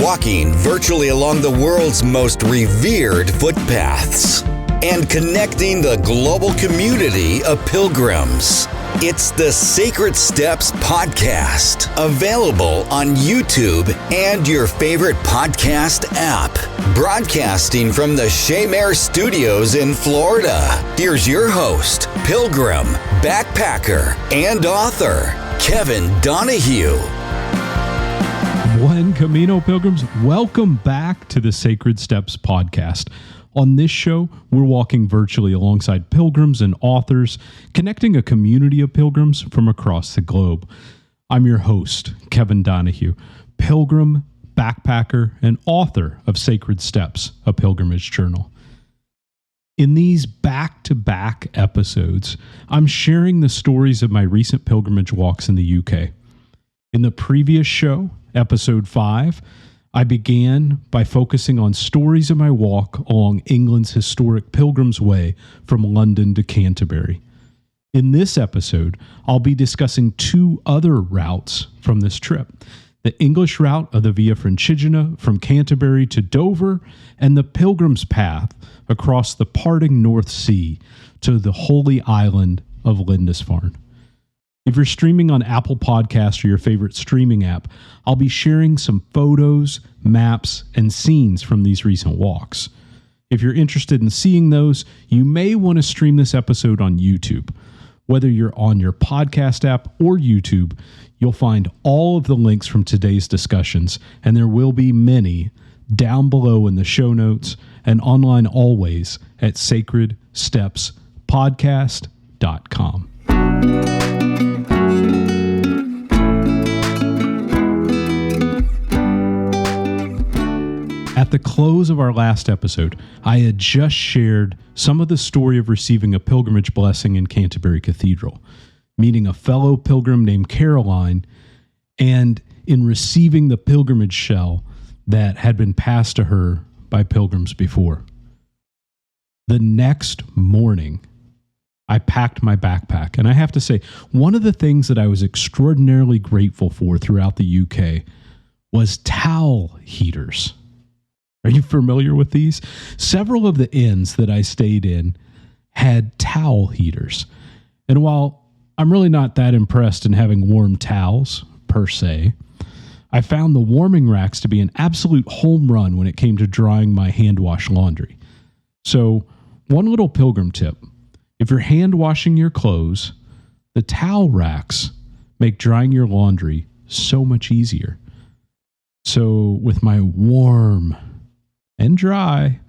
walking virtually along the world's most revered footpaths and connecting the global community of pilgrims. It's the Sacred Steps Podcast, available on YouTube and your favorite podcast app. Broadcasting from the Shaymare Studios in Florida, here's your host, pilgrim, backpacker, and author, Kevin Donahue. Buen Camino, pilgrims. Welcome back to the Sacred Steps Podcast. On this show, we're walking virtually alongside pilgrims and authors, connecting a community of pilgrims from across the globe. I'm your host, Kevin Donahue, pilgrim, backpacker, and author of Sacred Steps, a pilgrimage journal. In these back-to-back episodes, I'm sharing the stories of my recent pilgrimage walks in the UK. In the previous show, episode 5, I began by focusing on stories of my walk along England's historic Pilgrim's Way from London to Canterbury. In this episode, I'll be discussing 2 other routes from this trip: the English route of the Via Francigena from Canterbury to Dover, and the Pilgrim's Path across the parting North Sea to the Holy Island of Lindisfarne. If you're streaming on Apple Podcasts or your favorite streaming app, I'll be sharing some photos, maps, and scenes from these recent walks. If you're interested in seeing those, you may want to stream this episode on YouTube. Whether you're on your podcast app or YouTube, you'll find all of the links from today's discussions, and there will be many down below in the show notes and online always at sacredstepspodcast.com. At the close of our last episode, I had just shared some of the story of receiving a pilgrimage blessing in Canterbury Cathedral, meeting a fellow pilgrim named Caroline, and in receiving the pilgrimage shell that had been passed to her by pilgrims before. The next morning, I packed my backpack, and I have to say, one of the things that I was extraordinarily grateful for throughout the UK was towel heaters. Are you familiar with these? Several of the inns that I stayed in had towel heaters. And while I'm really not that impressed in having warm towels, per se, I found the warming racks to be an absolute home run when it came to drying my hand-wash laundry. So, one little pilgrim tip: if you're hand-washing your clothes, the towel racks make drying your laundry so much easier. So, with my warm and dry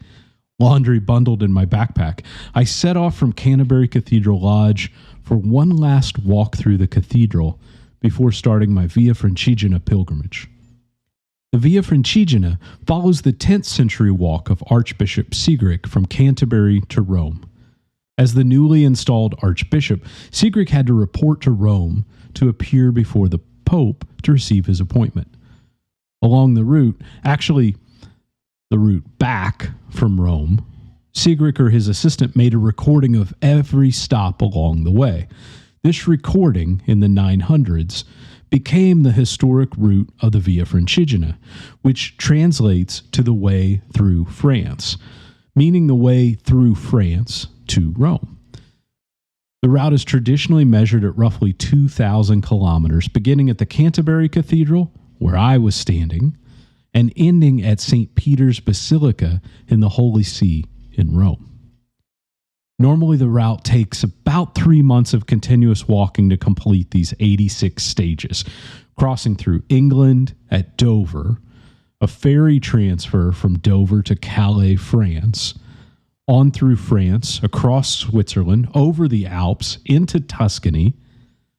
laundry bundled in my backpack, I set off from Canterbury Cathedral Lodge for one last walk through the cathedral before starting my Via Francigena pilgrimage. The Via Francigena follows the 10th century walk of Archbishop Sigric from Canterbury to Rome. As the newly installed Archbishop, Sigric had to report to Rome to appear before the Pope to receive his appointment. Along the route, the route back from Rome, Sigric or his assistant made a recording of every stop along the way. This recording, in the 900s, became the historic route of the Via Francigena, which translates to the way through France, meaning the way through France to Rome. The route is traditionally measured at roughly 2,000 kilometers, beginning at the Canterbury Cathedral, where I was standing, and ending at St. Peter's Basilica in the Holy See in Rome. Normally, the route takes about 3 months of continuous walking to complete these 86 stages, crossing through England at Dover, a ferry transfer from Dover to Calais, France, on through France, across Switzerland, over the Alps, into Tuscany,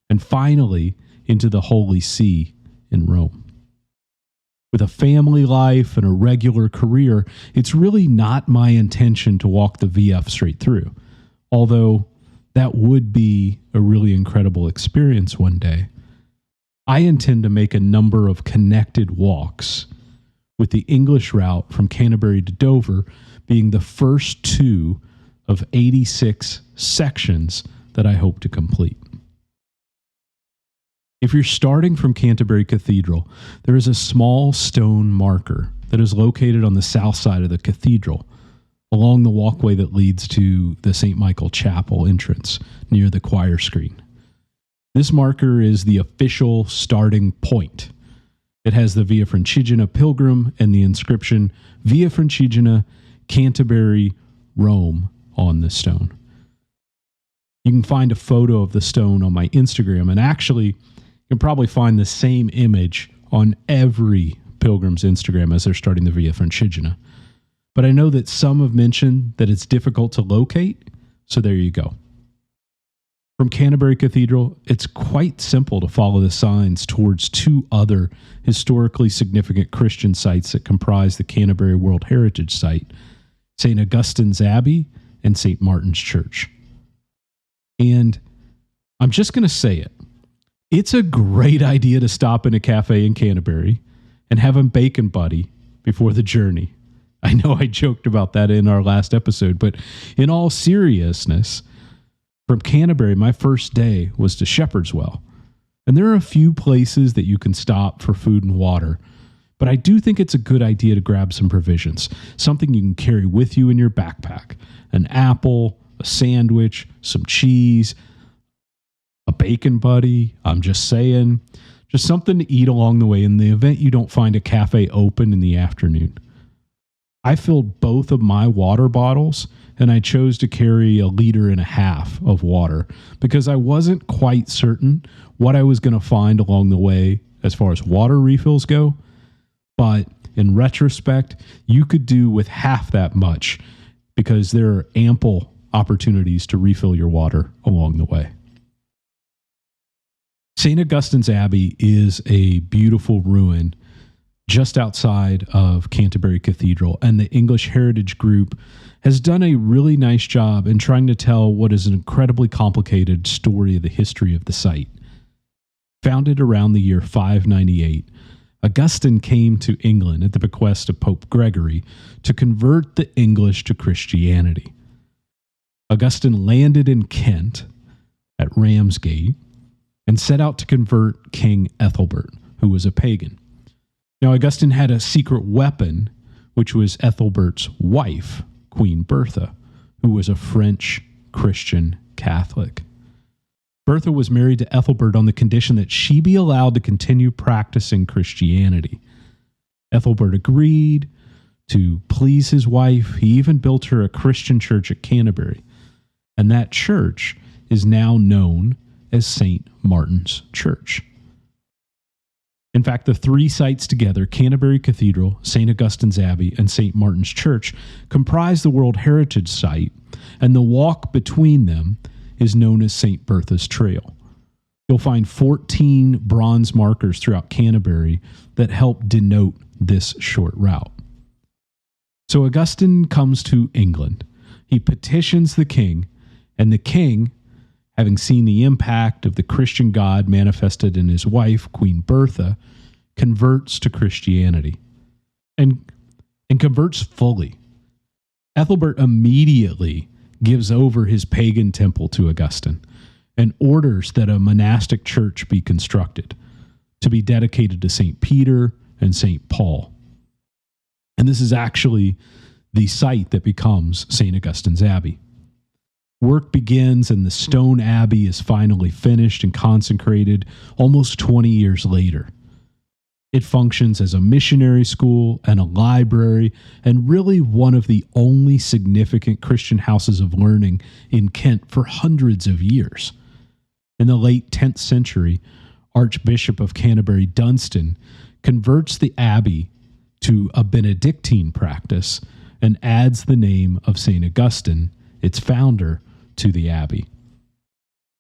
and finally into the Holy See in Rome. With a family life and a regular career, it's really not my intention to walk the VF straight through, although that would be a really incredible experience one day. I intend to make a number of connected walks, with the English route from Canterbury to Dover being the first 2 of 86 sections that I hope to complete. If you're starting from Canterbury Cathedral, there is a small stone marker that is located on the south side of the cathedral, along the walkway that leads to the St. Michael Chapel entrance near the choir screen. This marker is the official starting point. It has the Via Francigena pilgrim and the inscription Via Francigena, Canterbury, Rome on the stone. You can find a photo of the stone on my Instagram, and actually you can probably find the same image on every pilgrim's Instagram as they're starting the Via Francigena. But I know that some have mentioned that it's difficult to locate, so there you go. From Canterbury Cathedral, it's quite simple to follow the signs towards two other historically significant Christian sites that comprise the Canterbury World Heritage Site, St. Augustine's Abbey and St. Martin's Church. And I'm just going to say it. It's a great idea to stop in a cafe in Canterbury and have a bacon buddy before the journey. I know I joked about that in our last episode, but in all seriousness, from Canterbury, my first day was to Shepherdswell. And there are a few places that you can stop for food and water, but I do think it's a good idea to grab some provisions, something you can carry with you in your backpack. An apple, a sandwich, some cheese, a bacon buddy, I'm just saying, just something to eat along the way in the event you don't find a cafe open in the afternoon. I filled both of my water bottles, and I chose to carry 1.5 liters of water because I wasn't quite certain what I was going to find along the way as far as water refills go. But in retrospect, you could do with half that much because there are ample opportunities to refill your water along the way. St. Augustine's Abbey is a beautiful ruin just outside of Canterbury Cathedral, and the English Heritage Group has done a really nice job in trying to tell what is an incredibly complicated story of the history of the site. Founded around the year 598, Augustine came to England at the bequest of Pope Gregory to convert the English to Christianity. Augustine landed in Kent at Ramsgate and set out to convert King Ethelbert, who was a pagan. Now, Augustine had a secret weapon, which was Ethelbert's wife, Queen Bertha, who was a French Christian Catholic. Bertha was married to Ethelbert on the condition that she be allowed to continue practicing Christianity. Ethelbert agreed to please his wife. He even built her a Christian church at Canterbury, and that church is now known as St. Martin's Church. In fact, the three sites together, Canterbury Cathedral, St. Augustine's Abbey, and St. Martin's Church, comprise the World Heritage Site, and the walk between them is known as St. Bertha's Trail. You'll find 14 bronze markers throughout Canterbury that help denote this short route. So Augustine comes to England. He petitions the king, and the king, having seen the impact of the Christian God manifested in his wife, Queen Bertha, converts to Christianity and converts fully. Ethelbert immediately gives over his pagan temple to Augustine and orders that a monastic church be constructed to be dedicated to St. Peter and St. Paul. And this is actually the site that becomes St. Augustine's Abbey. Work begins and the stone abbey is finally finished and consecrated almost 20 years later. It functions as a missionary school and a library and really one of the only significant Christian houses of learning in Kent for hundreds of years. In the late 10th century, Archbishop of Canterbury Dunstan converts the abbey to a Benedictine practice and adds the name of St. Augustine, its founder, to the abbey.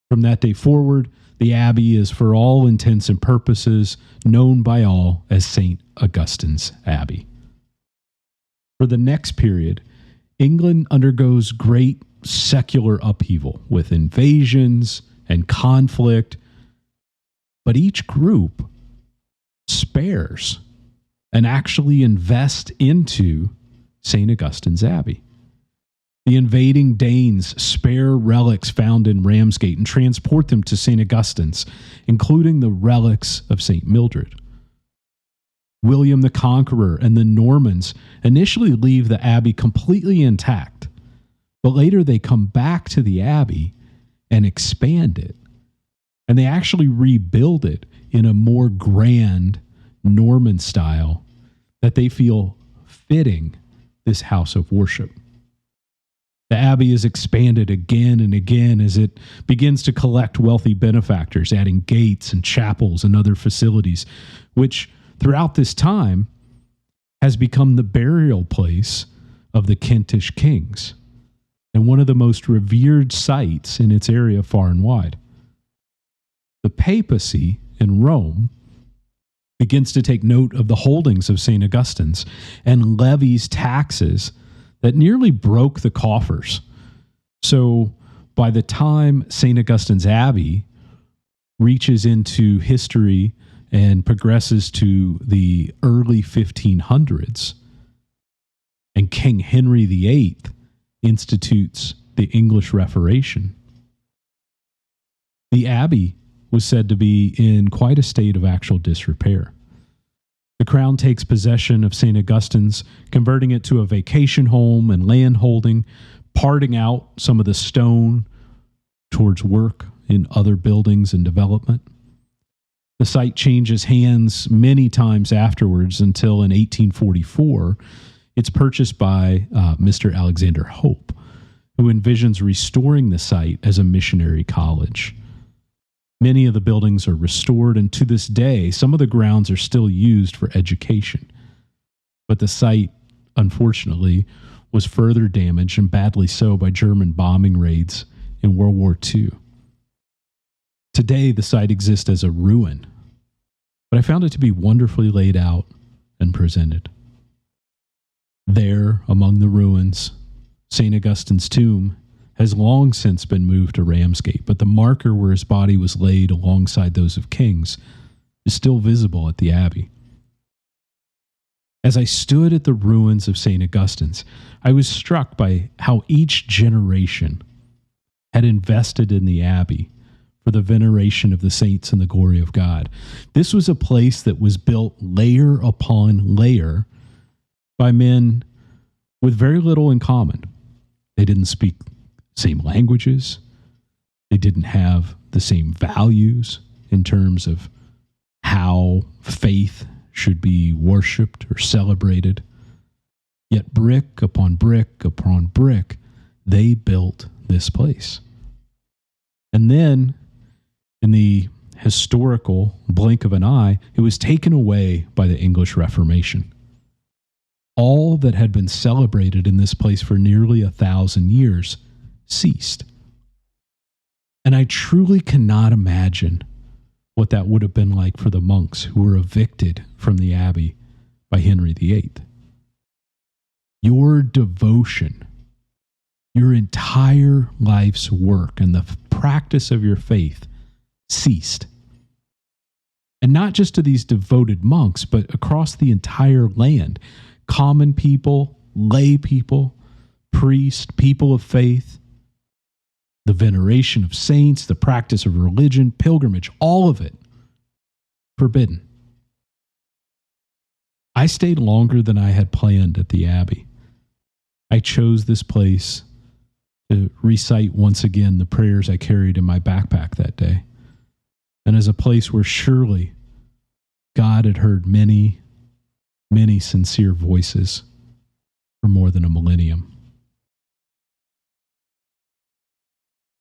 From that day forward, the abbey is for all intents and purposes known by all as St. Augustine's Abbey. For the next period, England undergoes great secular upheaval with invasions and conflict, but each group spares and actually invests into St. Augustine's Abbey. The invading Danes spare relics found in Ramsgate and transport them to St. Augustine's, including the relics of St. Mildred. William the Conqueror and the Normans initially leave the Abbey completely intact, but later they come back to the Abbey and expand it. And they actually rebuild it in a more grand Norman style that they feel fitting this house of worship. The Abbey is expanded again and again as it begins to collect wealthy benefactors, adding gates and chapels and other facilities, which throughout this time has become the burial place of the Kentish kings and one of the most revered sites in its area far and wide. The papacy in Rome begins to take note of the holdings of St. Augustine's and levies taxes that nearly broke the coffers. So by the time St. Augustine's Abbey reaches into history and progresses to the early 1500s, and King Henry VIII institutes the English Reformation, the Abbey was said to be in quite a state of actual disrepair. The crown takes possession of St. Augustine's, converting it to a vacation home and land holding, parting out some of the stone towards work in other buildings and development. The site changes hands many times afterwards until in 1844, it's purchased by Mr. Alexander Hope, who envisions restoring the site as a missionary college. Many of the buildings are restored, and to this day, some of the grounds are still used for education. But the site, unfortunately, was further damaged, and badly so, by German bombing raids in World War II. Today, the site exists as a ruin, but I found it to be wonderfully laid out and presented. There, among the ruins, St. Augustine's tomb has long since been moved to Ramsgate, but the marker where his body was laid alongside those of kings is still visible at the Abbey. As I stood at the ruins of St. Augustine's, I was struck by how each generation had invested in the Abbey for the veneration of the saints and the glory of God. This was a place that was built layer upon layer by men with very little in common. They didn't speak same languages. They didn't have the same values in terms of how faith should be worshiped or celebrated. Yet brick upon brick upon brick, they built this place. And then, in the historical blink of an eye, it was taken away by the English Reformation. All that had been celebrated in this place for nearly 1,000 years ceased. And I truly cannot imagine what that would have been like for the monks who were evicted from the Abbey by Henry VIII. Your devotion, your entire life's work, and the practice of your faith ceased. And not just to these devoted monks, but across the entire land. Common people, lay people, priests, people of faith, the veneration of saints, the practice of religion, pilgrimage, all of it forbidden. I stayed longer than I had planned at the Abbey. I chose this place to recite once again the prayers I carried in my backpack that day, and as a place where surely God had heard many, many sincere voices for more than a millennium.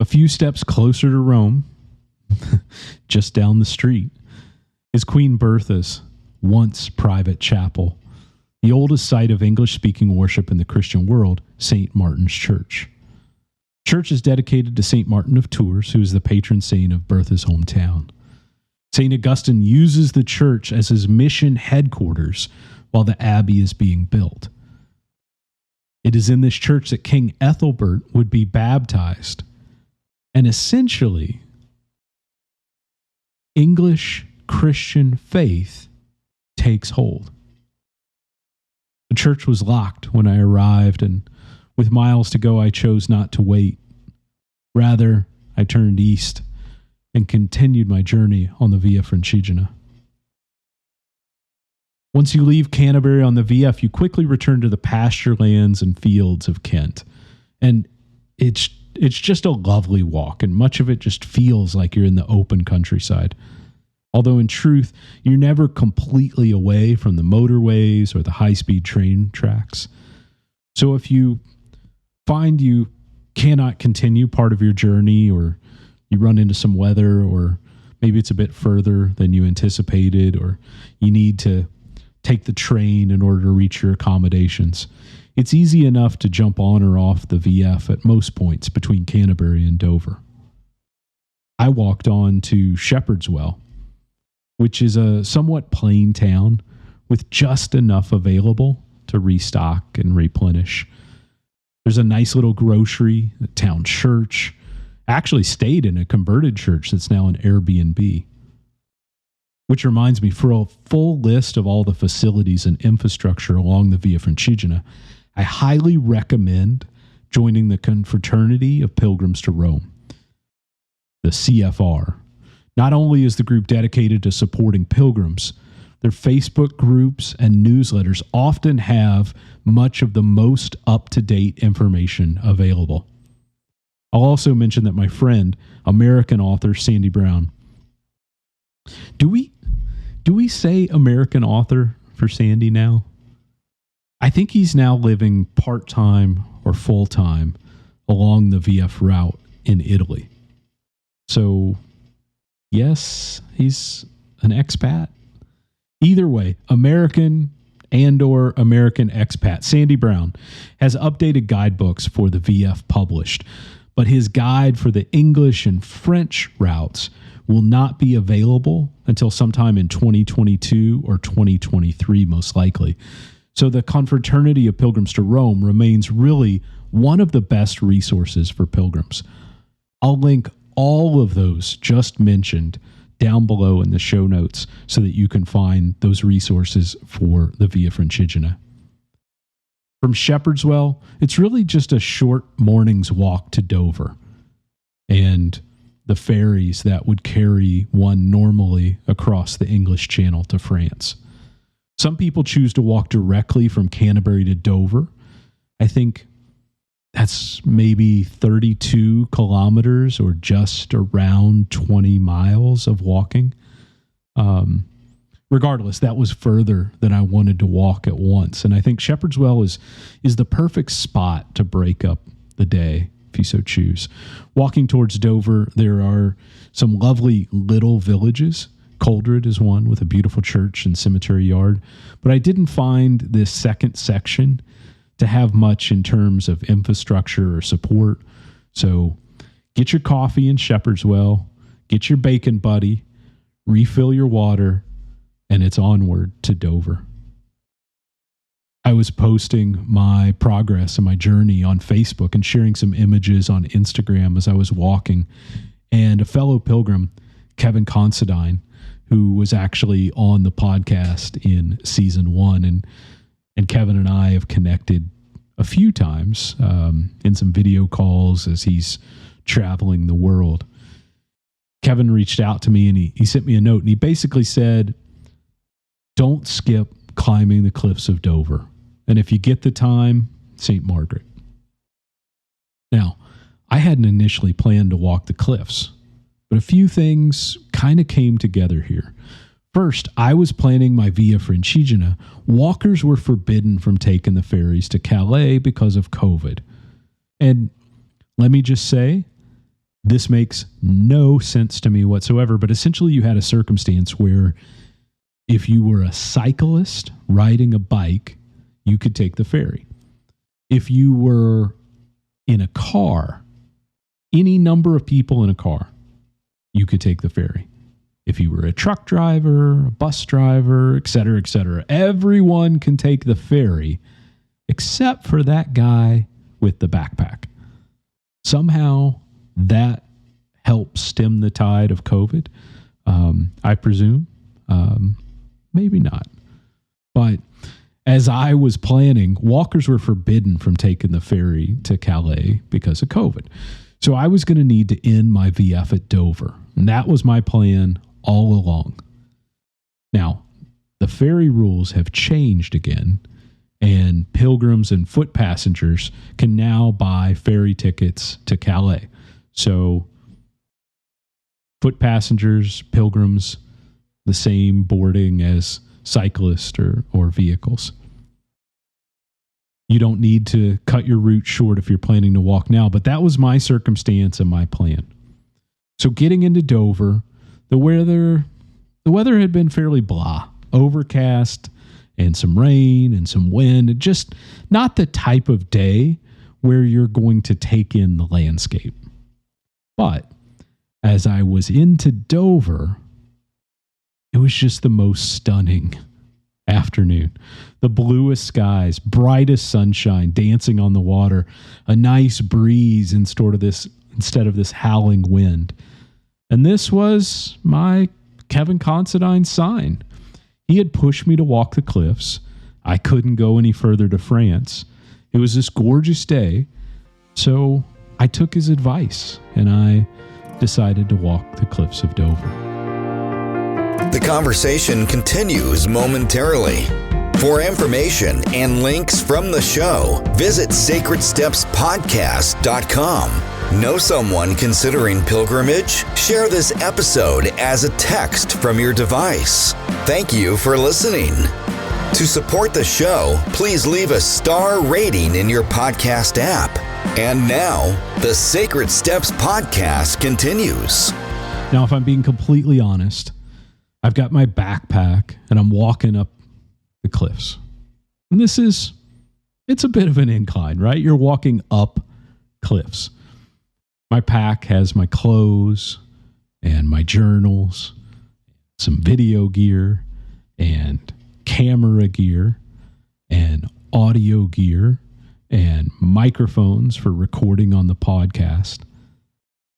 A few steps closer to Rome, just down the street, is Queen Bertha's once private chapel, the oldest site of English-speaking worship in the Christian world, St. Martin's Church. Church is dedicated to St. Martin of Tours, who is the patron saint of Bertha's hometown. St. Augustine uses the church as his mission headquarters while the abbey is being built. It is in this church that King Ethelbert would be baptized, and essentially, English Christian faith takes hold. The church was locked when I arrived, and With miles to go, I chose not to wait. Rather, I turned east and continued my journey on the Via Francigena. Once you leave Canterbury on the VF, you quickly return to the pasture lands and fields of Kent. And it's just a lovely walk, and much of it just feels like you're in the open countryside. Although in truth, you're never completely away from the motorways or the high-speed train tracks. So if you find you cannot continue part of your journey, or you run into some weather, or maybe it's a bit further than you anticipated, or you need to take the train in order to reach your accommodations, it's easy enough to jump on or off the VF at most points between Canterbury and Dover. I walked on to Shepherdswell, which is a somewhat plain town with just enough available to restock and replenish. There's a nice little grocery, a town church. I actually stayed in a converted church that's now an Airbnb. Which reminds me, for a full list of all the facilities and infrastructure along the Via Francigena, I highly recommend joining the Confraternity of Pilgrims to Rome, the CFR. Not only is the group dedicated to supporting pilgrims, their Facebook groups and newsletters often have much of the most up-to-date information available. I'll also mention that my friend, American author Sandy Brown. Do we say American author for Sandy now? I think he's now living part-time or full-time along the VF route in Italy. So, yes, he's an expat. Either way, American and or American expat Sandy Brown has updated guidebooks for the VF published, but his guide for the English and French routes will not be available until sometime in 2022 or 2023, most likely. So the Confraternity of Pilgrims to Rome remains really one of the best resources for pilgrims. I'll link all of those just mentioned down below in the show notes so that you can find those resources for the Via Francigena. From Shepherdswell, it's really just a short morning's walk to Dover and the ferries that would carry one normally across the English Channel to France. Some people choose to walk directly from Canterbury to Dover. I think that's maybe 32 kilometers or just around 20 miles of walking. Regardless, that was further than I wanted to walk at once. And I think Shepherdswell is the perfect spot to break up the day, if you so choose. Walking towards Dover, there are some lovely little villages. Coldred is one with a beautiful church and cemetery yard. But I didn't find this second section to have much in terms of infrastructure or support. So get your coffee in Shepherdswell, get your bacon buddy, refill your water, and it's onward to Dover. I was posting my progress and my journey on Facebook and sharing some images on Instagram as I was walking. And a fellow pilgrim, Kevin Considine, who was actually on the podcast in season 1, and Kevin and I have connected a few times in some video calls as he's traveling the world. Kevin reached out to me and he sent me a note, and he basically said, don't skip climbing the cliffs of Dover. And if you get the time, St. Margaret. Now, I hadn't initially planned to walk the cliffs, but a few things kind of came together here. First, I was planning my Via Francigena. Walkers were forbidden from taking the ferries to Calais because of COVID. And let me just say, this makes no sense to me whatsoever, but essentially you had a circumstance where if you were a cyclist riding a bike, you could take the ferry. If you were in a car, any number of people in a car, you could take the ferry. If you were a truck driver, a bus driver, etc., everyone can take the ferry except for that guy with the backpack. Somehow that helped stem the tide of COVID, I presume. Maybe not. But as I was planning, walkers were forbidden from taking the ferry to Calais because of COVID. So I was going to need to end my VF at Dover. And that was my plan all along. Now, the ferry rules have changed again, and pilgrims and foot passengers can now buy ferry tickets to Calais. So foot passengers, pilgrims, the same boarding as cyclists or vehicles. You don't need to cut your route short if you're planning to walk now, but that was my circumstance and my plan. So getting into Dover, the weather had been fairly blah, overcast and some rain and some wind, just not the type of day where you're going to take in the landscape. But as I was into Dover, it was just the most stunning afternoon. The bluest skies, brightest sunshine dancing on the water, a nice breeze instead of this howling wind. And this was my Kevin Considine sign. He had pushed me to walk the cliffs. I couldn't go any further to France. It was this gorgeous day, so I took his advice and I decided to walk the cliffs of Dover. The conversation continues momentarily. For information and links from the show, visit sacredstepspodcast.com. Know someone considering pilgrimage? Share this episode as a text from your device. Thank you for listening. To support the show, please leave a star rating in your podcast app. And now, the Sacred Steps Podcast continues. Now, if I'm being completely honest, I've got my backpack and I'm walking up the cliffs. And it's a bit of an incline, right? You're walking up cliffs. My pack has my clothes and my journals, some video gear and camera gear and audio gear and microphones for recording on the podcast.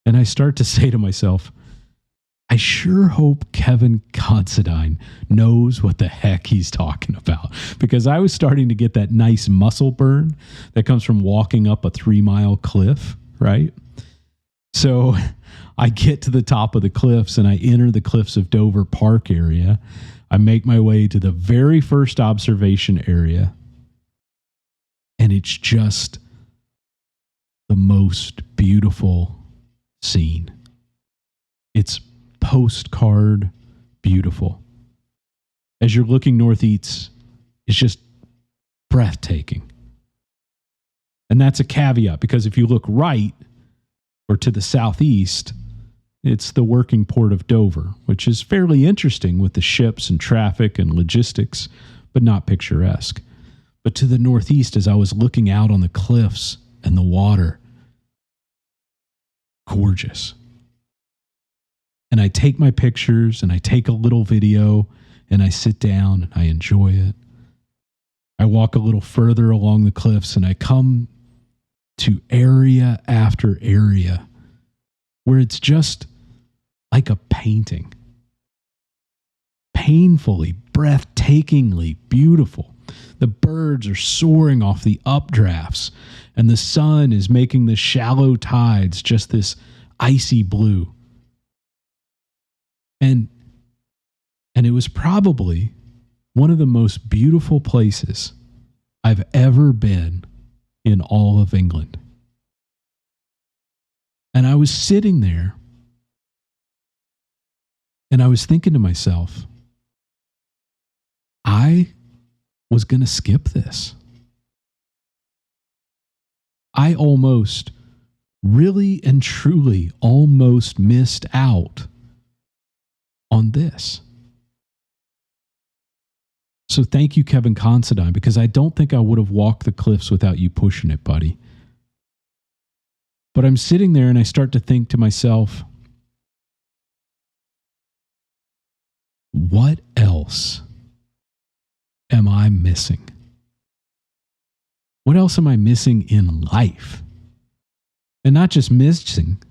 And I start to say to myself, I sure hope Kevin Considine knows what the heck he's talking about, because I was starting to get that nice muscle burn that comes from walking up a 3-mile cliff, right? So I get to the top of the cliffs and I enter the Cliffs of Dover Park area. I make my way to the very first observation area, and it's just the most beautiful scene. It's postcard beautiful. As you're looking northeast, it's just breathtaking. And that's a caveat, because if you look right or to the southeast, it's the working port of Dover, which is fairly interesting with the ships and traffic and logistics, but not picturesque. But to the northeast, as I was looking out on the cliffs and the water, gorgeous. And I take my pictures and I take a little video and I sit down and I enjoy it. I walk a little further along the cliffs and I come to area after area where it's just like a painting. Painfully, breathtakingly beautiful. The birds are soaring off the updrafts and the sun is making the shallow tides just this icy blue. And it was probably one of the most beautiful places I've ever been in all of England. And I was sitting there and I was thinking to myself, I was going to skip this. I almost, really and truly almost missed out on this. So thank you, Kevin Considine, because I don't think I would have walked the cliffs without you pushing it, buddy. But I'm sitting there and I start to think to myself, what else am I missing? What else am I missing in life? And not just missing,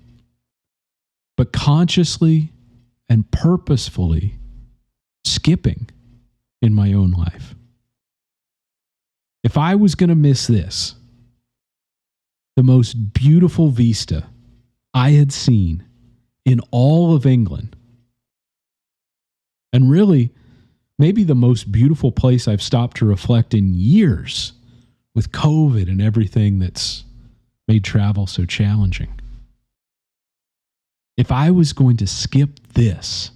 but consciously and purposefully skipping in my own life. If I was going to miss this, the most beautiful vista I had seen in all of England, and really, maybe the most beautiful place I've stopped to reflect in years with COVID and everything that's made travel so challenging. If I was going to skip this,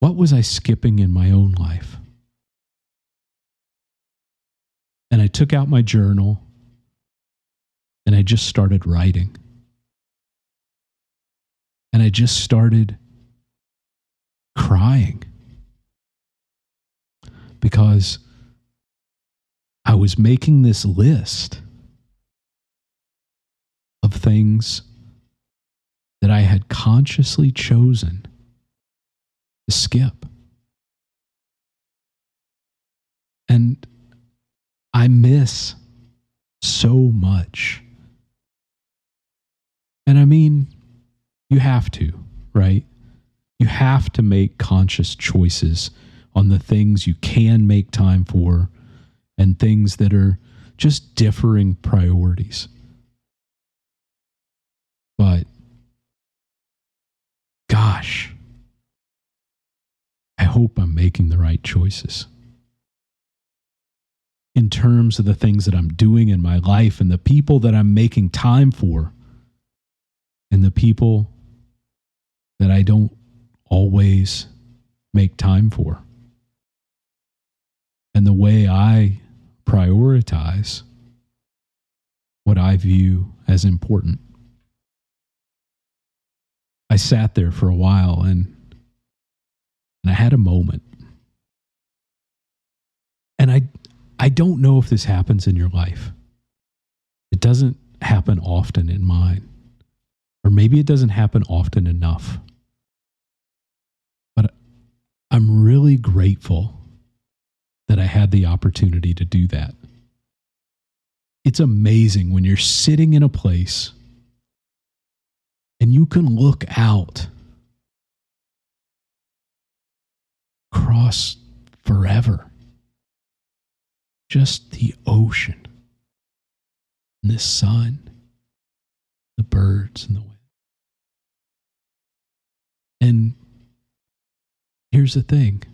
what was I skipping in my own life? And I took out my journal and I just started writing. And I just started crying because I was making this list of things that I had consciously chosen to skip. And I miss so much. And I mean, you have to, right? You have to make conscious choices on the things you can make time for and things that are just differing priorities. But, gosh, I hope I'm making the right choices in terms of the things that I'm doing in my life and the people that I'm making time for and the people that I don't always make time for. And the way I prioritize what I view as important. I sat there for a while and I had a moment. And I don't know if this happens in your life. It doesn't happen often in mine. Or maybe it doesn't happen often enough. But I'm really grateful that I had the opportunity to do that. It's amazing when you're sitting in a place and you can look out across forever. Just the ocean and the sun, the birds and the wind. And here's the thing.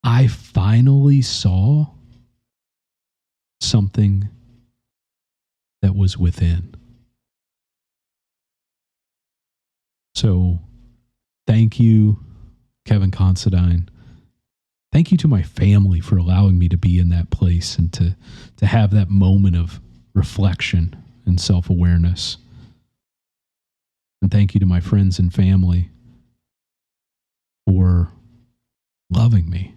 I finally saw something that was within. So, thank you, Kevin Considine. Thank you to my family for allowing me to be in that place and to have that moment of reflection and self-awareness. And thank you to my friends and family for loving me,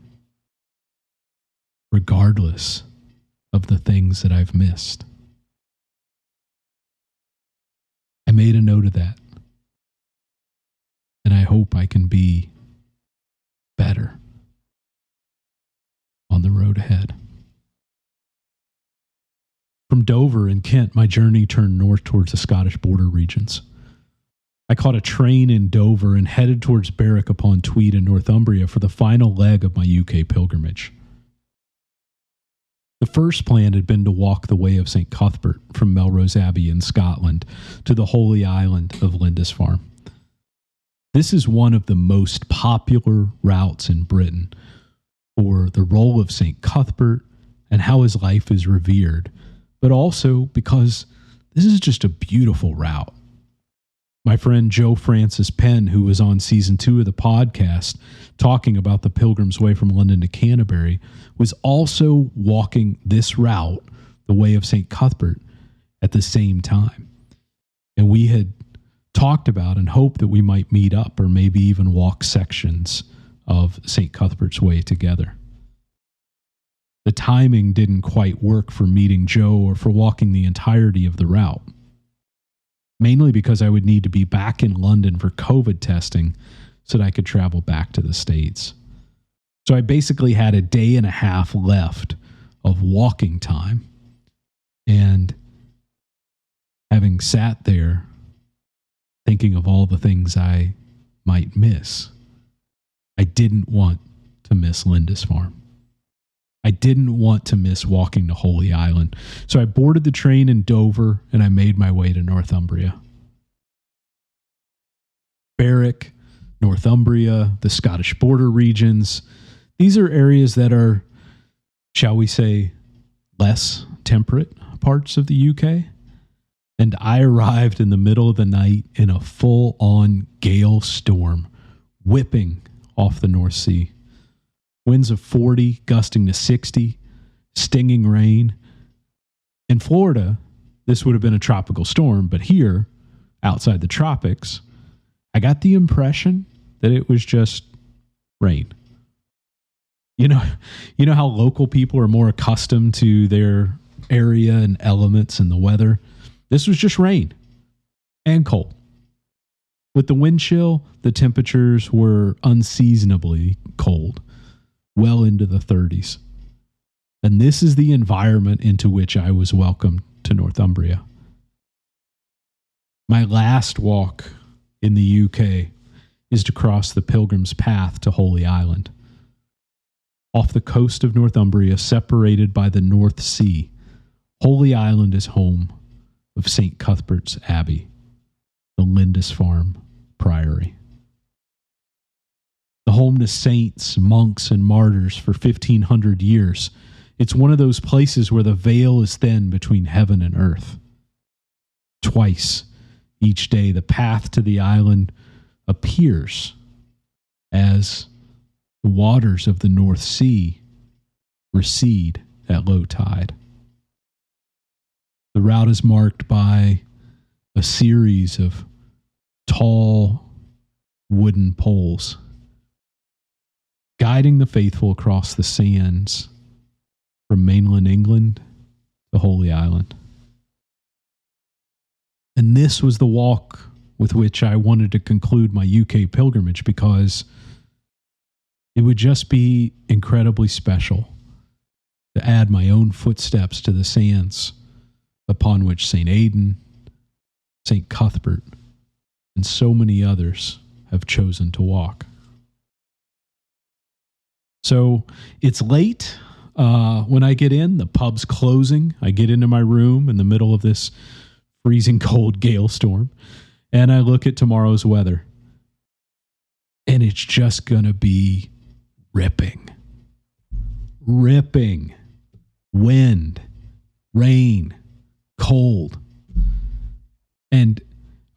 regardless of the things that I've missed. I made a note of that. And I hope I can be better on the road ahead. From Dover in Kent, my journey turned north towards the Scottish border regions. I caught a train in Dover and headed towards Berwick-upon-Tweed in Northumbria for the final leg of my UK pilgrimage. The first plan had been to walk the way of St. Cuthbert from Melrose Abbey in Scotland to the Holy Island of Lindisfarne. This is one of the most popular routes in Britain for the role of St. Cuthbert and how his life is revered, but also because this is just a beautiful route. My friend Joe Francis Penn, who was on season 2 of the podcast talking about the Pilgrim's Way from London to Canterbury, was also walking this route, the way of St. Cuthbert, at the same time. And we had talked about and hoped that we might meet up or maybe even walk sections of St. Cuthbert's Way together. The timing didn't quite work for meeting Joe or for walking the entirety of the route, mainly because I would need to be back in London for COVID testing so that I could travel back to the States. So I basically had a day and a half left of walking time. And having sat there thinking of all the things I might miss, I didn't want to miss Lindisfarne. I didn't want to miss walking to Holy Island, so I boarded the train in Dover and I made my way to Northumbria. Berwick, Northumbria, the Scottish border regions, these are areas that are, shall we say, less temperate parts of the UK. And I arrived in the middle of the night in a full-on gale storm, whipping off the North Sea. Winds of 40, gusting to 60, stinging rain. In Florida, this would have been a tropical storm, but here, outside the tropics, I got the impression that it was just rain. You know how local people are more accustomed to their area and elements and the weather? This was just rain and cold. With the wind chill, the temperatures were unseasonably cold, well into the 30s. And this is the environment into which I was welcomed to Northumbria. My last walk in the UK is to cross the Pilgrim's Path to Holy Island. Off the coast of Northumbria, separated by the North Sea, Holy Island is home of St. Cuthbert's Abbey, the Lindisfarne Priory. The home to saints, monks, and martyrs for 1,500 years, it's one of those places where the veil is thin between heaven and earth. Twice each day, the path to the island appears as the waters of the North Sea recede at low tide. The route is marked by a series of tall wooden poles guiding the faithful across the sands from mainland England to Holy Island. And this was the walk with which I wanted to conclude my UK pilgrimage, because it would just be incredibly special to add my own footsteps to the sands upon which St. Aidan, St. Cuthbert, and so many others have chosen to walk. So it's late when I get in. The pub's closing. I get into my room in the middle of this freezing cold gale storm, and I look at tomorrow's weather, and it's just going to be ripping. Wind, rain, cold. And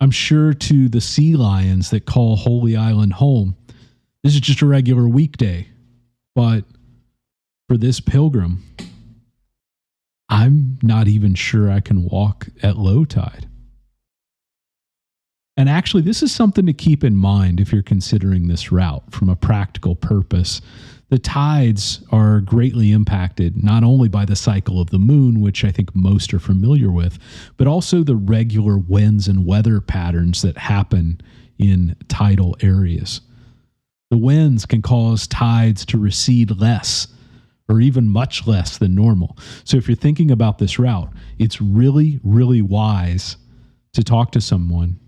I'm sure to the sea lions that call Holy Island home, this is just a regular weekday. But for this pilgrim, I'm not even sure I can walk at low tide. And actually, this is something to keep in mind if you're considering this route from a practical purpose. The tides are greatly impacted not only by the cycle of the moon, which I think most are familiar with, but also the regular winds and weather patterns that happen in tidal areas. The winds can cause tides to recede less, or even much less than normal. So if you're thinking about this route, it's really, really wise to talk to someone,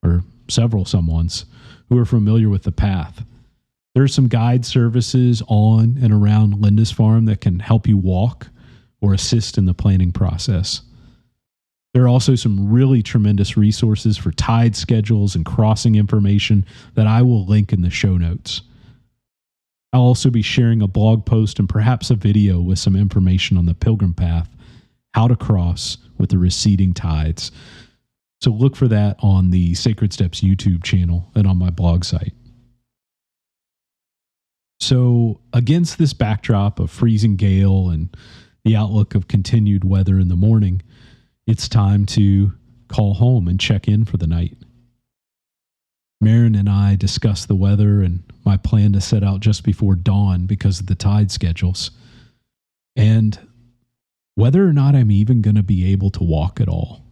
or several someones, who are familiar with the path. There are some guide services on and around Lindisfarne that can help you walk or assist in the planning process. There are also some really tremendous resources for tide schedules and crossing information that I will link in the show notes. I'll also be sharing a blog post and perhaps a video with some information on the Pilgrim Path, how to cross with the receding tides. So look for that on the Sacred Steps YouTube channel and on my blog site. So against this backdrop of freezing gale and the outlook of continued weather in the morning, it's time to call home and check in for the night. Marin and I discussed the weather and my plan to set out just before dawn because of the tide schedules, and whether or not I'm even going to be able to walk at all.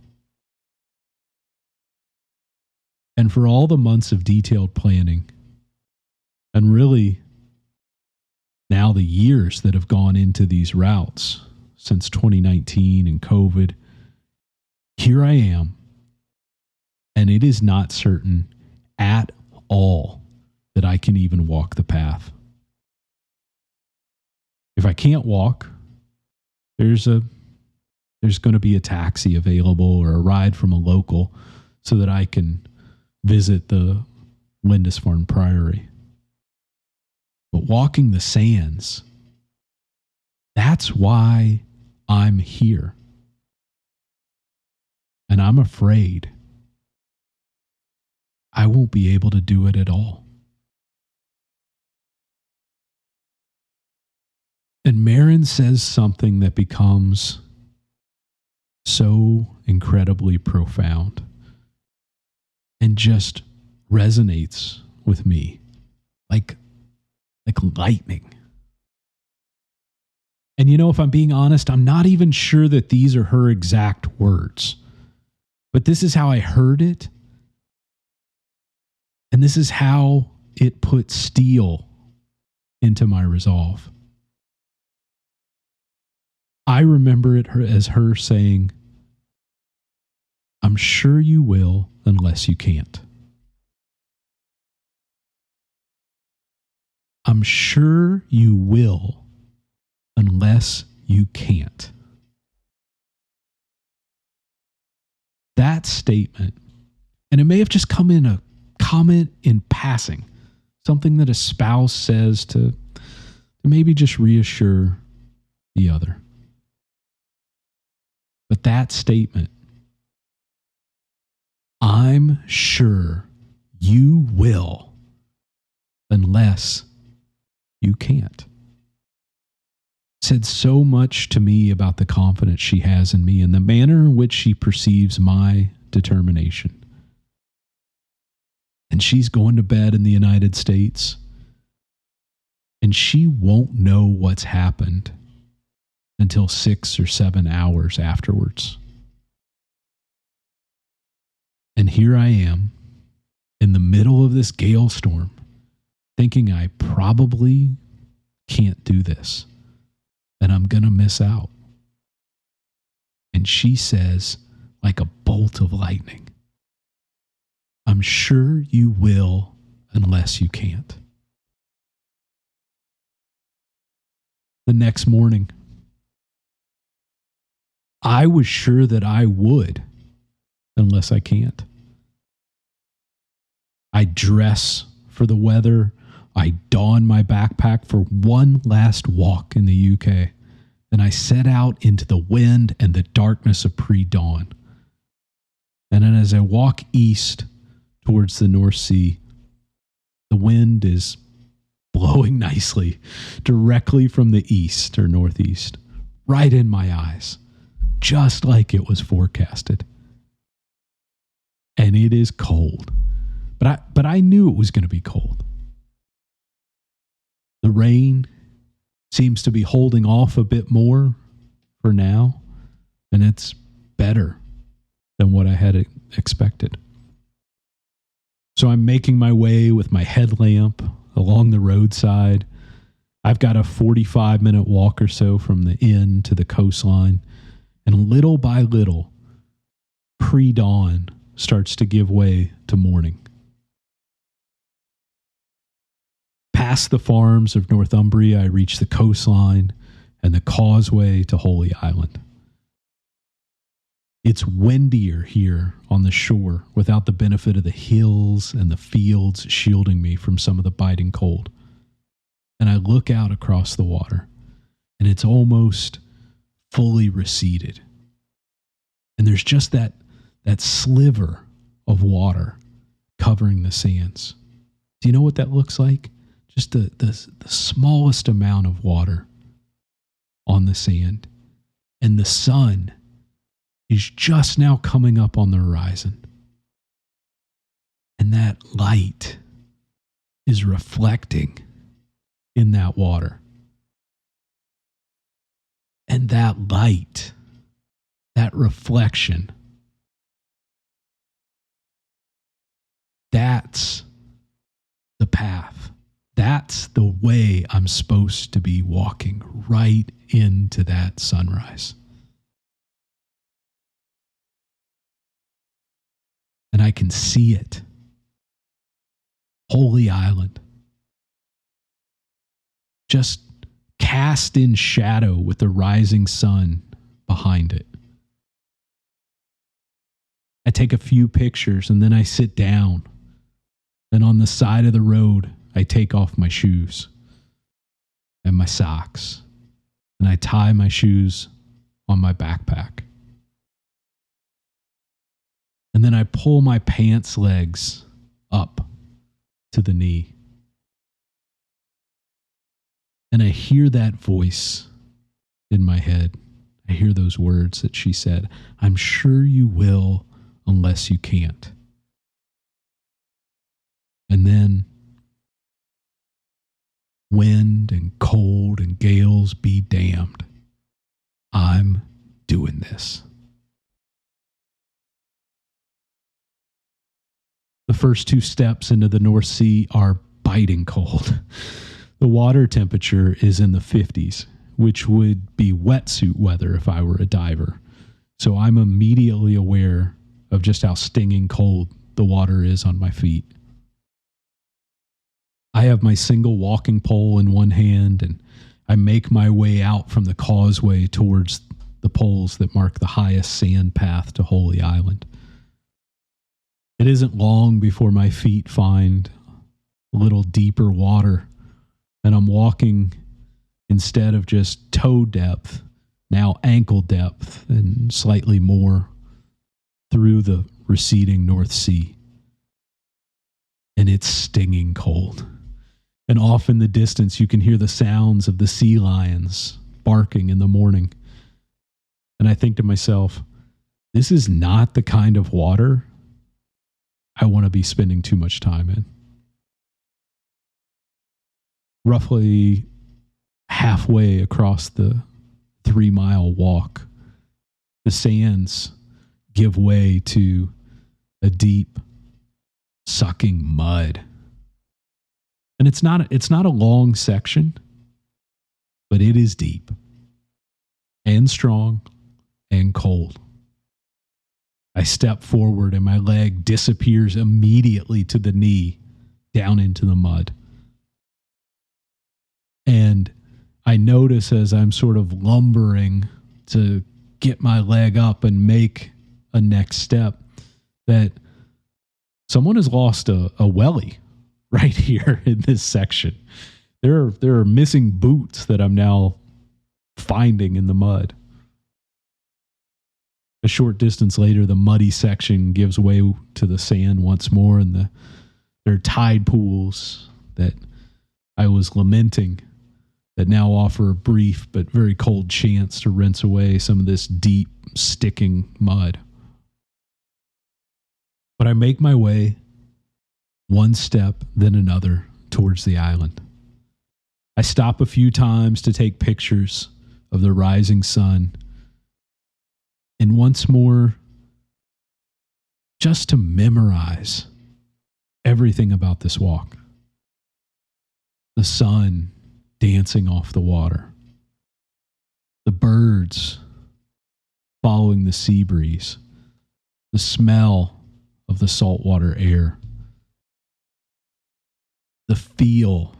And for all the months of detailed planning, and really now the years that have gone into these routes since 2019 and COVID, here I am, and it is not certain at all that I can even walk the path. If I can't walk, there's going to be a taxi available or a ride from a local so that I can visit the Lindisfarne Priory. But walking the sands, that's why I'm here. And I'm afraid I won't be able to do it at all. And Marin says something that becomes so incredibly profound and just resonates with me like lightning. And if I'm being honest, I'm not even sure that these are her exact words. But this is how I heard it. And this is how it put steel into my resolve. I remember it as her saying, "I'm sure you will unless you can't." I'm sure you will unless you can't. That statement, and it may have just come in a comment in passing, something that a spouse says to maybe just reassure the other. But that statement, "I'm sure you will unless you can't," said so much to me about the confidence she has in me and the manner in which she perceives my determination. And she's going to bed in the United States, and she won't know what's happened until 6 or 7 hours afterwards. And here I am in the middle of this gale storm, thinking I probably can't do this. And I'm going to miss out. And she says, like a bolt of lightning, "I'm sure you will unless you can't." The next morning, I was sure that I would unless I can't. I dress for the weather. I don my backpack for one last walk in the UK, and I set out into the wind and the darkness of pre-dawn. And then as I walk east towards the North Sea, the wind is blowing nicely directly from the east or northeast, right in my eyes, just like it was forecasted. And it is cold, but I knew it was going to be cold. The rain seems to be holding off a bit more for now, and it's better than what I had expected. So I'm making my way with my headlamp along the roadside. I've got a 45-minute walk or so from the inn to the coastline, and little by little, pre-dawn starts to give way to morning. Past the farms of Northumbria, I reach the coastline and the causeway to Holy Island. It's windier here on the shore without the benefit of the hills and the fields shielding me from some of the biting cold. And I look out across the water, and it's almost fully receded. And there's just that sliver of water covering the sands. Do you know what that looks like? Just the smallest amount of water on the sand. And the sun is just now coming up on the horizon. And that light is reflecting in that water. And that light, that reflection, that's the path. That's the way I'm supposed to be walking, right into that sunrise. And I can see it. Holy Island. Just cast in shadow with the rising sun behind it. I take a few pictures and then I sit down. Then on the side of the road, I take off my shoes and my socks, and I tie my shoes on my backpack. And then I pull my pants legs up to the knee. And I hear that voice in my head. I hear those words that she said, "I'm sure you will unless you can't." And then, wind and cold and gales be damned, I'm doing this. The first 2 steps into the North Sea are biting cold. The water temperature is in the 50s, which would be wetsuit weather if I were a diver. So I'm immediately aware of just how stinging cold the water is on my feet. I have my single walking pole in one hand, and I make my way out from the causeway towards the poles that mark the highest sand path to Holy Island. It isn't long before my feet find a little deeper water, and I'm walking, instead of just toe depth, now ankle depth and slightly more, through the receding North Sea. And it's stinging cold. And off in the distance, you can hear the sounds of the sea lions barking in the morning. And I think to myself, this is not the kind of water I want to be spending too much time in. Roughly halfway across the 3-mile walk, the sands give way to a deep, sucking mud. And it's not a long section, but it is deep and strong and cold. I step forward and my leg disappears immediately to the knee down into the mud. And I notice as I'm sort of lumbering to get my leg up and make a next step that someone has lost a wellie right here in this section. There are missing boots that I'm now finding in the mud. A short distance later, the muddy section gives way to the sand once more, and there are tide pools that I was lamenting that now offer a brief but very cold chance to rinse away some of this deep, sticking mud. But I make my way one step, then another, towards the island. I stop a few times to take pictures of the rising sun, and once more, just to memorize everything about this walk. The sun dancing off the water, the birds following the sea breeze, the smell of the saltwater air, the feel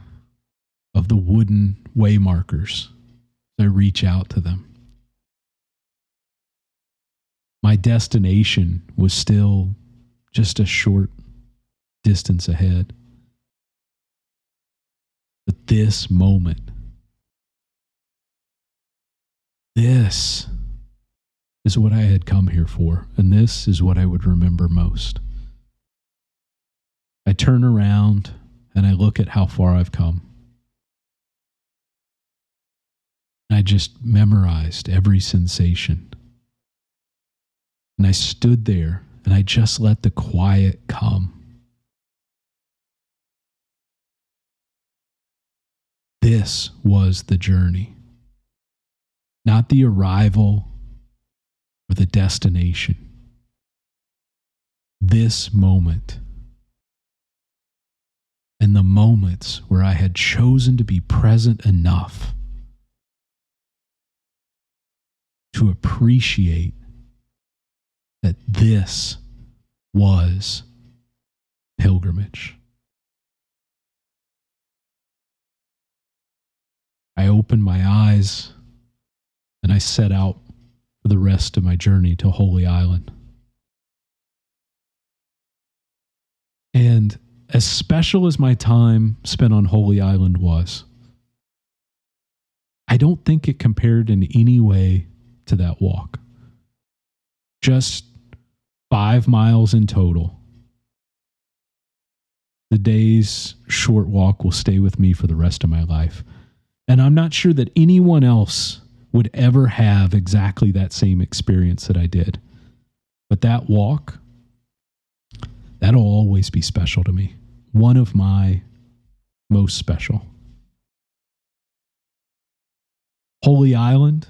of the wooden waymarkers as I reach out to them. My destination was still just a short distance ahead. But this moment, this is what I had come here for, and this is what I would remember most. I turn around and I look at how far I've come. I just memorized every sensation. And I stood there and I just let the quiet come. This was the journey, not the arrival or the destination. This moment and the moments where I had chosen to be present enough to appreciate that this was pilgrimage. I opened my eyes and I set out for the rest of my journey to Holy Island. And as special as my time spent on Holy Island was, I don't think it compared in any way to that walk. Just 5 miles in total. The day's short walk will stay with me for the rest of my life. And I'm not sure that anyone else would ever have exactly that same experience that I did. But that walk, that'll always be special to me. One of my most special. Holy Island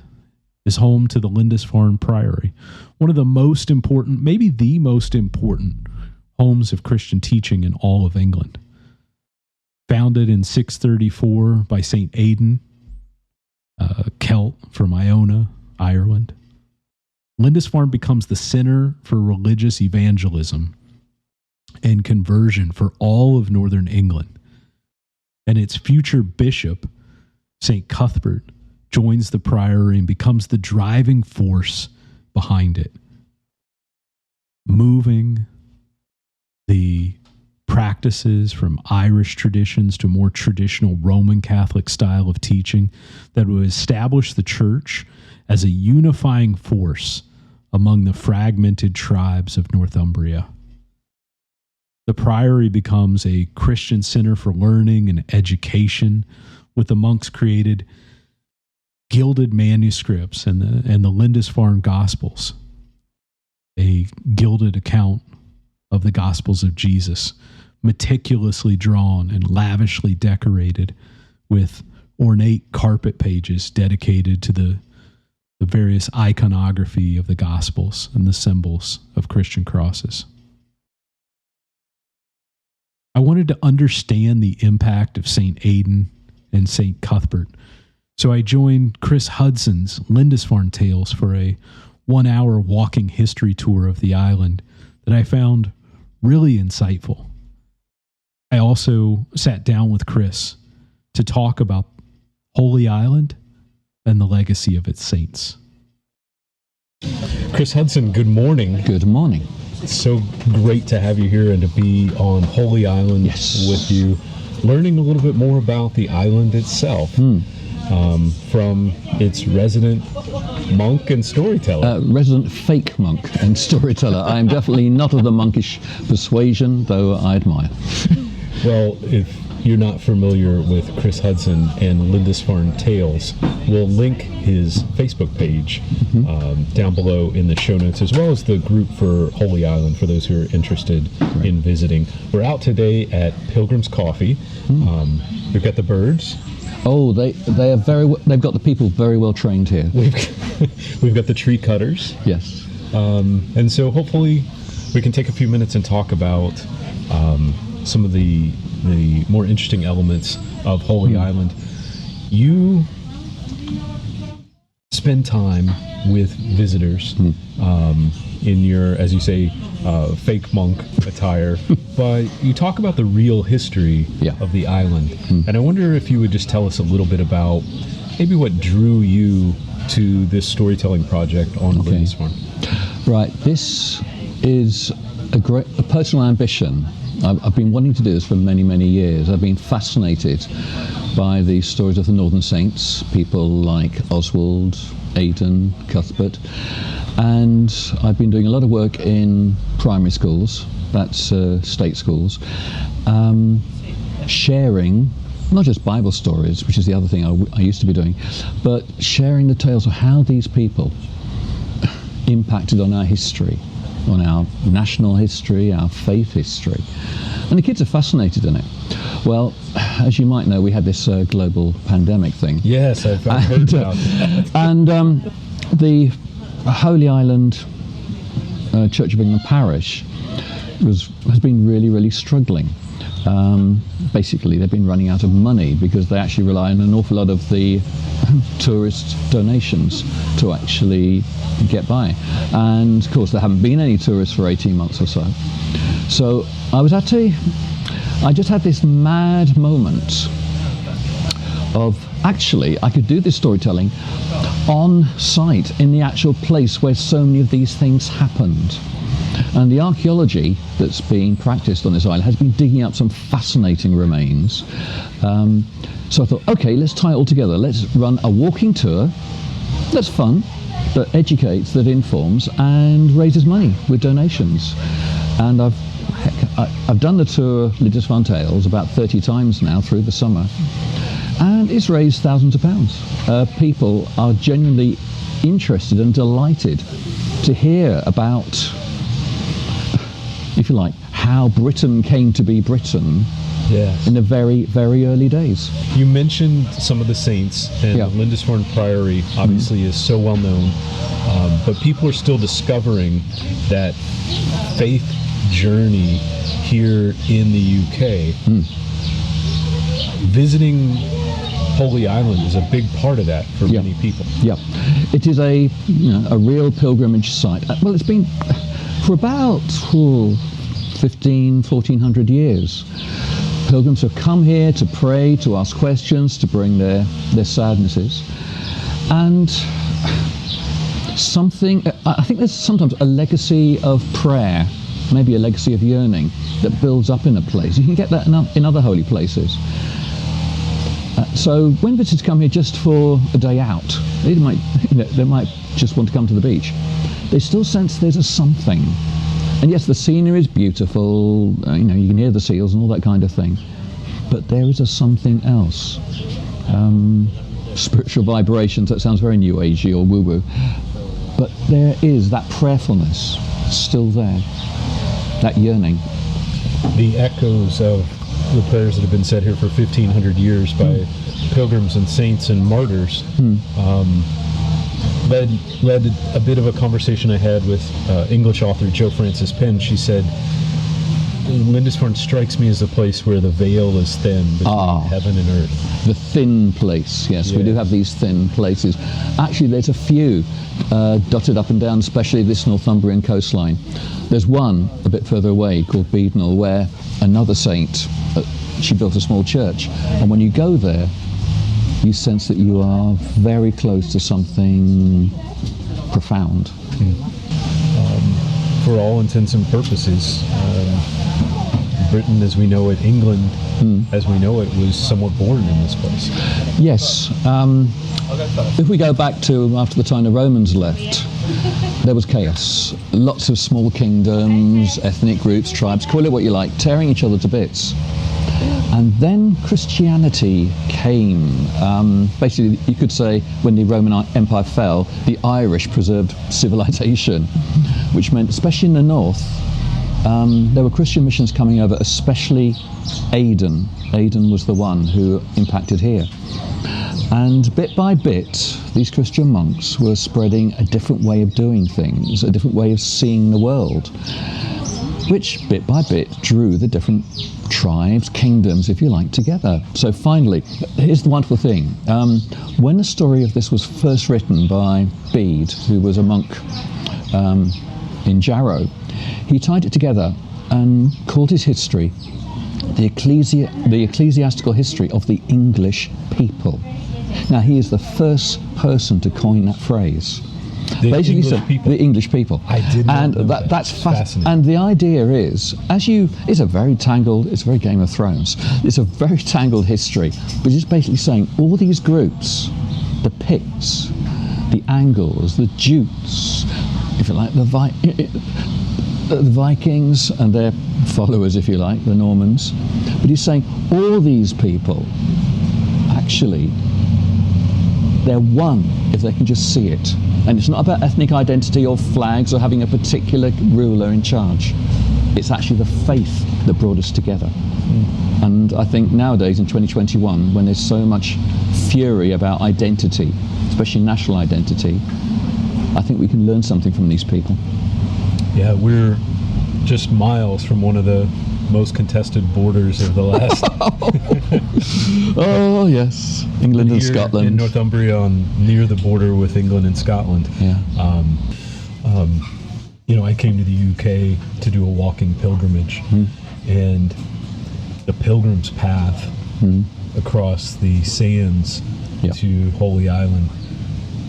is home to the Lindisfarne Priory, one of the most important, maybe the most important homes of Christian teaching in all of England. Founded in 634 by St. Aidan, a Celt from Iona, Ireland, Lindisfarne becomes the center for religious evangelism and conversion for all of northern England. And its future bishop, St. Cuthbert, joins the priory and becomes the driving force behind it, moving the practices from Irish traditions to more traditional Roman Catholic style of teaching that would establish the church as a unifying force among the fragmented tribes of Northumbria. The priory becomes a Christian center for learning and education, with the monks created gilded manuscripts and the Lindisfarne Gospels, a gilded account of the Gospels of Jesus, meticulously drawn and lavishly decorated with ornate carpet pages dedicated to the various iconography of the Gospels and the symbols of Christian crosses. I wanted to understand the impact of St. Aidan and St. Cuthbert, so I joined Chris Hudson's Lindisfarne Tales for a 1-hour walking history tour of the island that I found really insightful. I also sat down with Chris to talk about Holy Island and the legacy of its saints. Chris Hudson, good morning. Good morning. It's so great to have you here and to be on Holy Island with you, learning a little bit more about the island itself. From its resident monk and storyteller. Resident fake monk and storyteller. I am definitely not of the monkish persuasion, though I admire. Well, if you're not familiar with Chris Hudson and Lindisfarne Tales, we'll link his Facebook page down below in the show notes, as well as the group for Holy Island for those who are interested in visiting. We're out today at Pilgrim's Coffee. We've got the birds. Oh, they've got the people very well trained here. We've got the tree cutters. Yes. And so hopefully we can take a few minutes and talk about some of the more interesting elements of Holy Island. You spend time with visitors in your, as you say, fake monk attire, but you talk about the real history of the island. And I wonder if you would just tell us a little bit about maybe what drew you to this storytelling project on Lindisfarne. Right, this is a personal ambition. I've been wanting to do this for many, many years. I've been fascinated by the stories of the Northern Saints, people like Oswald, Aidan, Cuthbert, and I've been doing a lot of work in primary schools, that's state schools, sharing not just Bible stories, which is the other thing I used to be doing, but sharing the tales of how these people impacted on our history, on our national history, our faith history. And the kids are fascinated in it. Well, as you might know, we had this global pandemic thing. Yes, I've heard about that. And the Holy Island Church of England parish has been really, really struggling. Basically, they've been running out of money because they actually rely on an awful lot of the tourist donations to actually get by. And of course, there haven't been any tourists for 18 months or so. So I just had this mad moment of actually I could do this storytelling on site in the actual place where so many of these things happened. And the archaeology that's being practiced on this island has been digging up some fascinating remains. So I thought, okay, let's tie it all together. Let's run a walking tour that's fun, that educates, that informs, and raises money with donations. And I've done the tour, Lindisfarne Tales, about 30 times now through the summer, and it's raised thousands of pounds. People are genuinely interested and delighted to hear about, if you like, how Britain came to be Britain. Yes. In the very, very early days. You mentioned some of the saints, and Lindisfarne Priory obviously is so well known, but people are still discovering that faith journey here in the UK. Visiting Holy Island is a big part of that for many people. Yeah, it is a real pilgrimage site. Well, it's been for about 1400 years. Pilgrims have come here to pray, to ask questions, to bring their sadnesses. And I think there's sometimes a legacy of prayer, maybe a legacy of yearning that builds up in a place. You can get that in other holy places. So when visitors come here just for a day out, they might just want to come to the beach. They still sense there's a something. And yes, the scenery is beautiful, you can hear the seals and all that kind of thing. But there is a something else. Spiritual vibrations, that sounds very new agey or woo-woo. But there is that prayerfulness still there, that yearning. The echoes of the prayers that have been said here for 1,500 years by pilgrims and saints and martyrs led a bit of a conversation I had with English author Jo Frances Penn. She said, Lindisfarne strikes me as a place where the veil is thin between heaven and earth. The thin place, yes. We do have these thin places. Actually, there's a few dotted up and down, especially this Northumbrian coastline. There's one a bit further away called Beadnell, where another saint, she built a small church. And when you go there, you sense that you are very close to something profound. For all intents and purposes, Britain as we know it, England as we know it, was somewhat born in this place. Yes. If we go back to after the time the Romans left, there was chaos. Lots of small kingdoms, ethnic groups, tribes, call it what you like, tearing each other to bits. And then Christianity came. Basically, you could say when the Roman Empire fell, the Irish preserved civilization, which meant, especially in the north, there were Christian missions coming over, especially Aidan. Aidan was the one who impacted here. And bit by bit, these Christian monks were spreading a different way of doing things, a different way of seeing the world, which bit by bit drew the different tribes, kingdoms, if you like, together. So finally, here's the wonderful thing. When the story of this was first written by Bede, who was a monk in Jarrow, he tied it together and called his history the ecclesiastical history of the English people. Now, he is the first person to coin that phrase. The English people. I did not know that. That's fascinating. And the idea is, it's a very Game of Thrones. It's a very tangled history, but it's basically saying all these groups, the Picts, the Angles, the Jutes, if you like, the Vikings and their followers, if you like, the Normans. But he's saying all these people, actually, they're one if they can just see it. And it's not about ethnic identity or flags or having a particular ruler in charge. It's actually the faith that brought us together. And I think nowadays in 2021, when there's so much fury about identity, especially national identity, I think we can learn something from these people. Yeah, we're just miles from one of the most contested borders of the last. Oh yes, England and Scotland. In Northumbria, near the border with England and Scotland. Yeah. I came to the UK to do a walking pilgrimage, and the Pilgrim's Path across the sands to Holy Island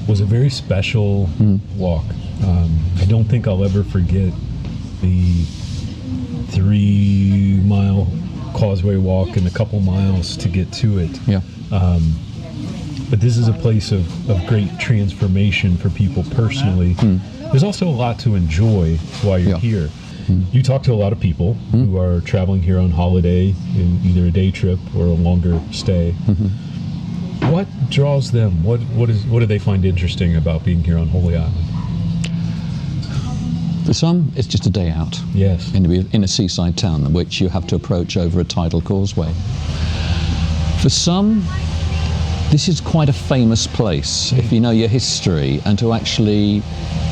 was a very special walk. I don't think I'll ever forget the 3-mile causeway walk and a couple miles to get to it. Yeah. But this is a place of great transformation for people personally. There's also a lot to enjoy while you're here. You talk to a lot of people who are traveling here on holiday in either a day trip or a longer stay. What draws them? What do they find interesting about being here on Holy Island? For some, it's just a day out. Yes. In a seaside town, which you have to approach over a tidal causeway. For some, this is quite a famous place, if you know your history, and to actually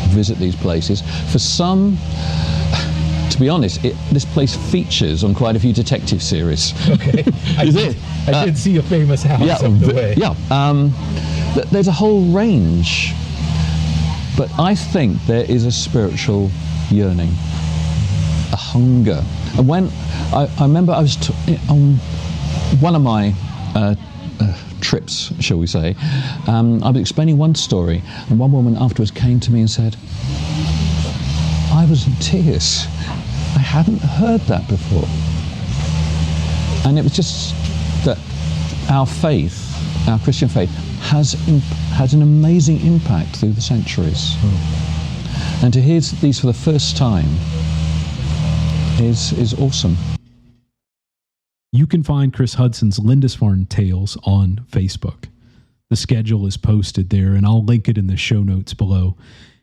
visit these places. For some, to be honest, this place features on quite a few detective series. Okay. I did see a famous house up the way. Yeah. There's a whole range. But I think there is a spiritual yearning, a hunger. And when I remember I was on one of my trips, shall we say, I was explaining one story, and one woman afterwards came to me and said, I was in tears. I hadn't heard that before. And it was just that our faith, our Christian faith, has an amazing impact through the centuries. And to hear these for the first time is awesome. You can find Chris Hudson's Lindisfarne Tales on Facebook. The schedule is posted there, and I'll link it in the show notes below.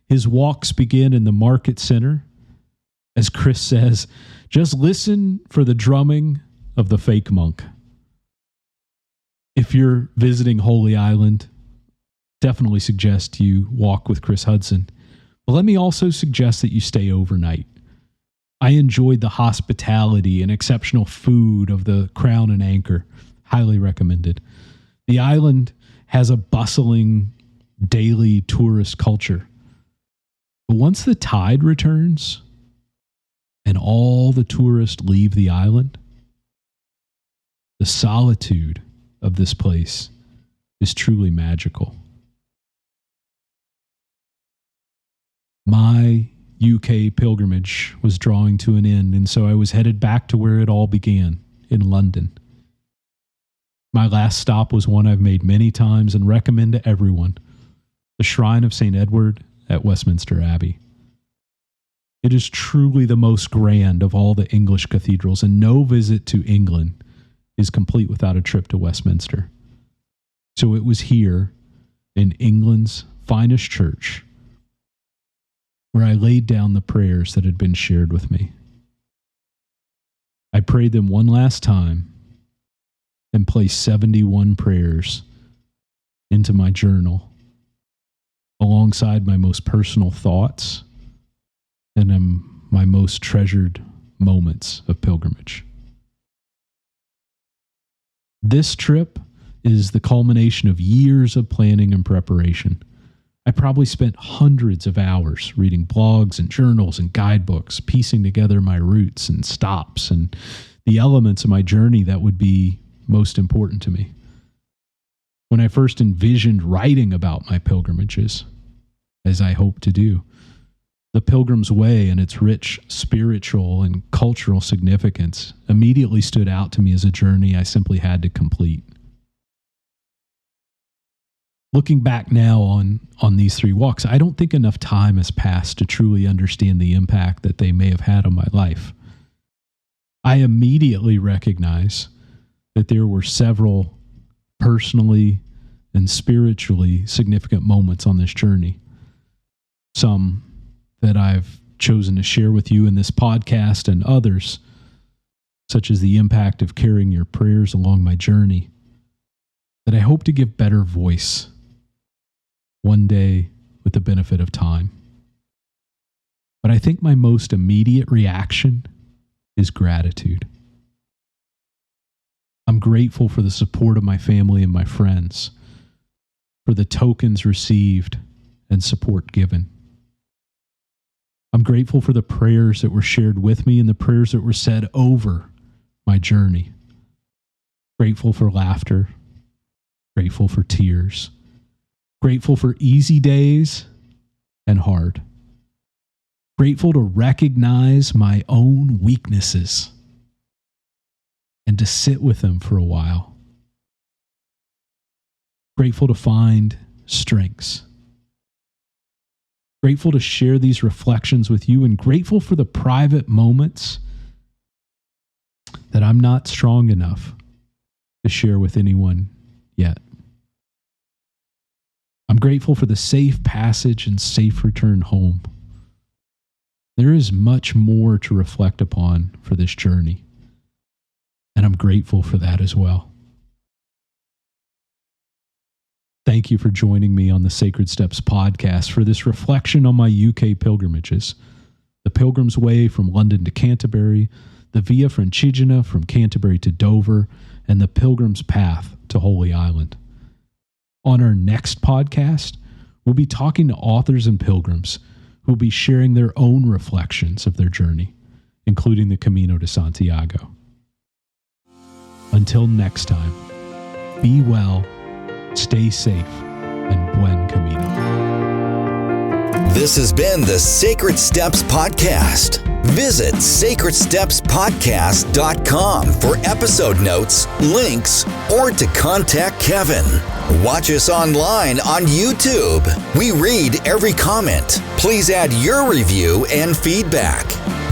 His walks begin in the market center. As Chris says, just listen for the drumming of the fake monk. If you're visiting Holy Island, definitely suggest you walk with Chris Hudson. But let me also suggest that you stay overnight. I enjoyed the hospitality and exceptional food of the Crown and Anchor. Highly recommended. The island has a bustling daily tourist culture. But once the tide returns and all the tourists leave the island, the solitude of this place is truly magical. My UK pilgrimage was drawing to an end, and so I was headed back to where it all began, in London. My last stop was one I've made many times and recommend to everyone, the Shrine of St. Edward at Westminster Abbey. It is truly the most grand of all the English cathedrals, and no visit to England is complete without a trip to Westminster. So it was here, in England's finest church, where I laid down the prayers that had been shared with me. I prayed them one last time and placed 71 prayers into my journal, alongside my most personal thoughts and my most treasured moments of pilgrimage. This trip is the culmination of years of planning and preparation. I probably spent hundreds of hours reading blogs and journals and guidebooks, piecing together my routes and stops and the elements of my journey that would be most important to me. When I first envisioned writing about my pilgrimages, as I hope to do, the Pilgrim's Way and its rich spiritual and cultural significance immediately stood out to me as a journey I simply had to complete. Looking back now on these 3 walks, I don't think enough time has passed to truly understand the impact that they may have had on my life. I immediately recognize that there were several personally and spiritually significant moments on this journey. Some that I've chosen to share with you in this podcast, and others, such as the impact of carrying your prayers along my journey, that I hope to give better voice one day with the benefit of time. But I think my most immediate reaction is gratitude. I'm grateful for the support of my family and my friends, for the tokens received and support given. I'm grateful for the prayers that were shared with me and the prayers that were said over my journey. Grateful for laughter. Grateful for tears. Grateful for easy days and hard. Grateful to recognize my own weaknesses and to sit with them for a while. Grateful to find strengths. Grateful to share these reflections with you, and grateful for the private moments that I'm not strong enough to share with anyone yet. I'm grateful for the safe passage and safe return home. There is much more to reflect upon for this journey, and I'm grateful for that as well. Thank you for joining me on the Sacred Steps podcast for this reflection on my UK pilgrimages. The Pilgrim's Way from London to Canterbury, the Via Francigena from Canterbury to Dover, and the Pilgrim's Path to Holy Island. On our next podcast, we'll be talking to authors and pilgrims who will be sharing their own reflections of their journey, including the Camino de Santiago. Until next time, be well, stay safe, and buen camino. This has been the Sacred Steps Podcast. Visit sacredstepspodcast.com for episode notes, links, or to contact Kevin. Watch us online on YouTube. We read every comment. Please add your review and feedback.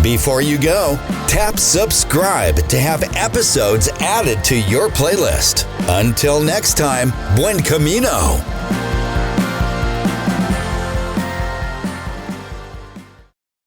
Before you go, tap subscribe to have episodes added to your playlist. Until next time, buen camino.